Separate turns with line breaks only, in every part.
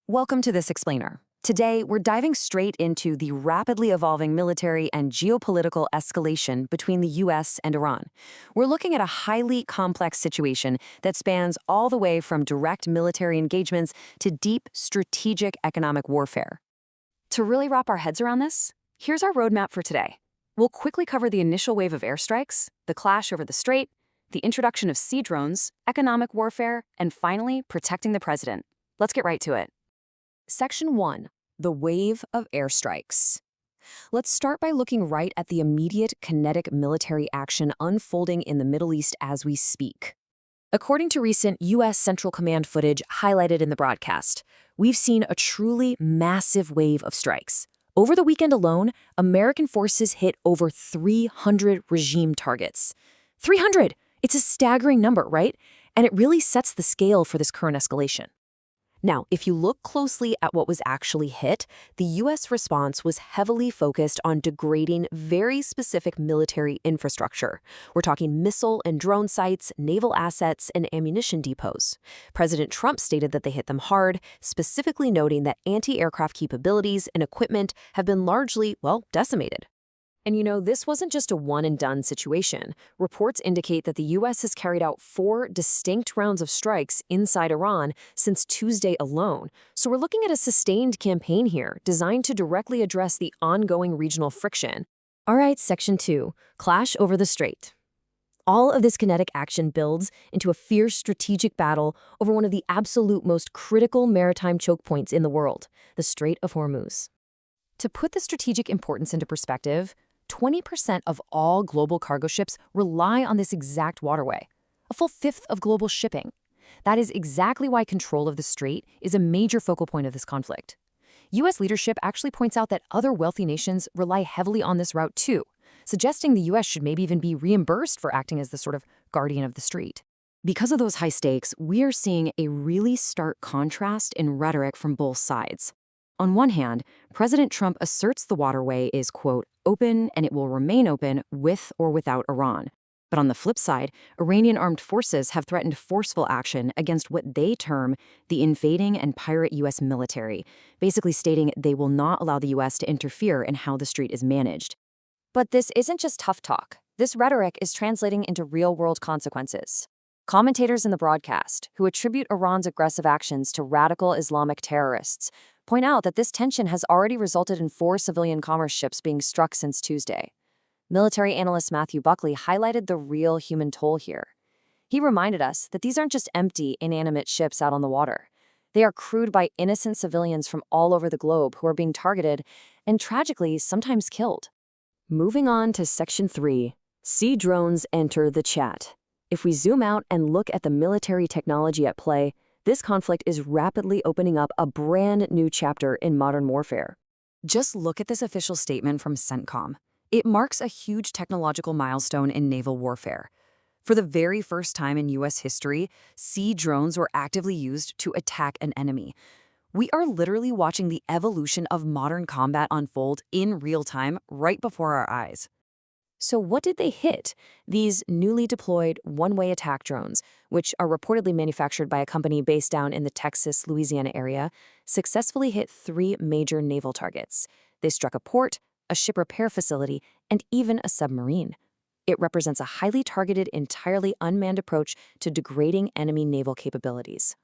Welcome to this explainer. Today, we're diving straight into the rapidly evolving military and geopolitical escalation between the US and Iran. We're looking at a highly complex situation that spans all the way from direct military engagements to deep strategic economic warfare. To really wrap our heads around this, here's our roadmap for today. We'll quickly cover the initial wave of airstrikes, the clash over the strait, the introduction of sea drones, economic warfare, and finally, protecting the president. Let's get right to it. Section 1. The wave of airstrikes. Let's start by looking right at the immediate kinetic military action unfolding in the Middle East as we speak. According to recent U.S. Central Command footage highlighted in the broadcast, we've seen a truly massive wave of strikes. Over the weekend alone, American forces hit over 300 regime targets. 300! It's a staggering number, right? And it really sets the scale for this current escalation. Now, if you look closely at what was actually hit, the U.S. response was heavily focused on degrading very specific military infrastructure. We're talking missile and drone sites, naval assets, and ammunition depots. President Trump stated that they hit them hard, specifically noting that anti-aircraft capabilities and equipment have been largely, decimated. And this wasn't just a one-and-done situation. Reports indicate that the U.S. has carried out 4 distinct rounds of strikes inside Iran since Tuesday alone. So we're looking at a sustained campaign here, designed to directly address the ongoing regional friction. All right, Section 2, clash over the strait. All of this kinetic action builds into a fierce strategic battle over one of the absolute most critical maritime choke points in the world, the Strait of Hormuz. To put the strategic importance into perspective, 20% of all global cargo ships rely on this exact waterway, a full fifth of global shipping. That is exactly why control of the strait is a major focal point of this conflict. U.S. leadership actually points out that other wealthy nations rely heavily on this route too, suggesting the U.S. should maybe even be reimbursed for acting as the sort of guardian of the strait. Because of those high stakes, we are seeing a really stark contrast in rhetoric from both sides. On one hand, President Trump asserts the waterway is, quote, open and it will remain open with or without Iran. But on the flip side, Iranian armed forces have threatened forceful action against what they term the invading and pirate U.S. military, basically stating they will not allow the U.S. to interfere in how the strait is managed. But this isn't just tough talk. This rhetoric is translating into real-world consequences. Commentators in the broadcast, who attribute Iran's aggressive actions to radical Islamic terrorists, point out that this tension has already resulted in 4 civilian commerce ships being struck since Tuesday. Military analyst Matthew Buckley highlighted the real human toll here. He reminded us that these aren't just empty, inanimate ships out on the water. They are crewed by innocent civilians from all over the globe who are being targeted and, tragically, sometimes killed. Moving on to Section 3, sea drones enter the chat. If we zoom out and look at the military technology at play, this conflict is rapidly opening up a brand new chapter in modern warfare. Just look at this official statement from CENTCOM. It marks a huge technological milestone in naval warfare. For the very first time in U.S. history, sea drones were actively used to attack an enemy. We are literally watching the evolution of modern combat unfold in real time right before our eyes. So what did they hit? These newly deployed one-way attack drones, which are reportedly manufactured by a company based down in the Texas, Louisiana area, successfully hit 3 major naval targets. They struck a port, a ship repair facility, and even a submarine. It represents a highly targeted, entirely unmanned approach to degrading enemy naval capabilities.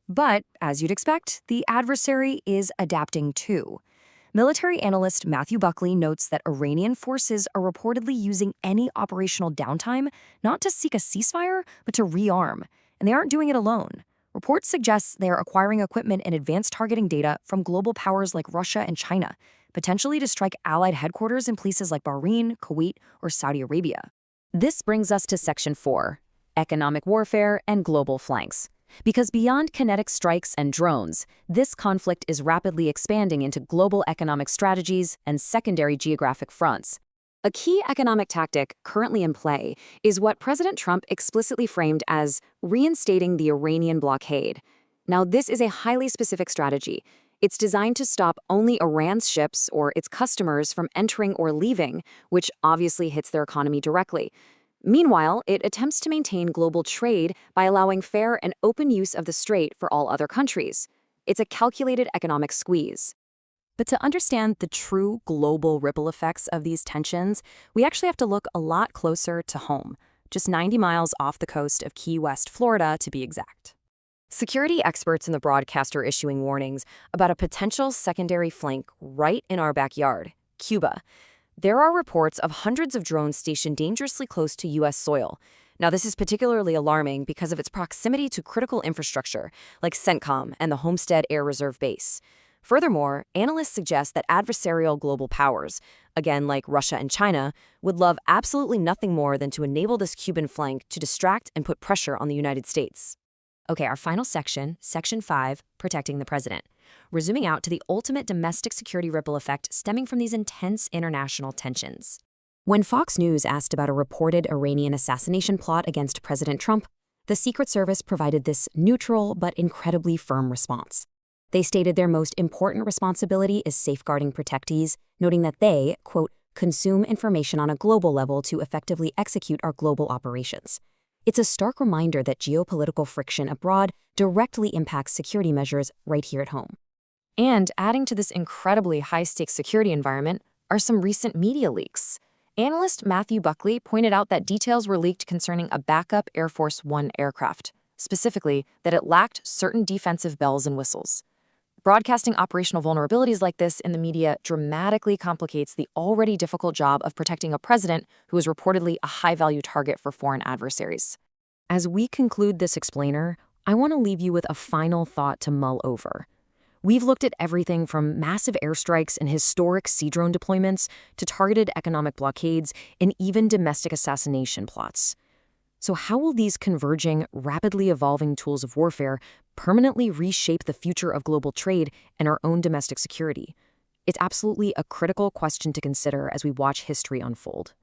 But, as you'd expect, the adversary is adapting too. Military analyst Matthew Buckley notes that Iranian forces are reportedly using any operational downtime not to seek a ceasefire, but to rearm. And they aren't doing it alone. Reports suggest they are acquiring equipment and advanced targeting data from global powers like Russia and China, potentially to strike allied headquarters in places like Bahrain, Kuwait, or Saudi Arabia. This brings us to Section 4, economic warfare and global flanks. Because beyond kinetic strikes and drones, this conflict is rapidly expanding into global economic strategies and secondary geographic fronts. A key economic tactic currently in play is what President Trump explicitly framed as reinstating the Iranian blockade. Now, this is a highly specific strategy. It's designed to stop only Iran's ships or its customers from entering or leaving, which obviously hits their economy directly. Meanwhile, it attempts to maintain global trade by allowing fair and open use of the strait for all other countries. It's a calculated economic squeeze. But to understand the true global ripple effects of these tensions, we actually have to look a lot closer to home, just 90 miles off the coast of Key West, Florida, to be exact. Security experts in the broadcast are issuing warnings about a potential secondary flank right in our backyard, Cuba. There are reports of hundreds of drones stationed dangerously close to U.S. soil. Now, this is particularly alarming because of its proximity to critical infrastructure, like CENTCOM and the Homestead Air Reserve Base. Furthermore, analysts suggest that adversarial global powers, again like Russia and China, would love absolutely nothing more than to enable this Cuban flank to distract and put pressure on the United States. Okay, our final section, Section 5, Protecting the President. We're zooming out to the ultimate domestic security ripple effect stemming from these intense international tensions. When Fox News asked about a reported Iranian assassination plot against President Trump, the Secret Service provided this neutral but incredibly firm response. They stated their most important responsibility is safeguarding protectees, noting that they, quote, consume information on a global level to effectively execute our global operations. It's a stark reminder that geopolitical friction abroad directly impacts security measures right here at home. And adding to this incredibly high-stakes security environment are some recent media leaks. Analyst Matthew Buckley pointed out that details were leaked concerning a backup Air Force One aircraft, specifically that it lacked certain defensive bells and whistles. Broadcasting operational vulnerabilities like this in the media dramatically complicates the already difficult job of protecting a president who is reportedly a high-value target for foreign adversaries. As we conclude this explainer, I want to leave you with a final thought to mull over. We've looked at everything from massive airstrikes and historic sea drone deployments to targeted economic blockades and even domestic assassination plots. So how will these converging, rapidly evolving tools of warfare permanently reshape the future of global trade and our own domestic security? It's absolutely a critical question to consider as we watch history unfold.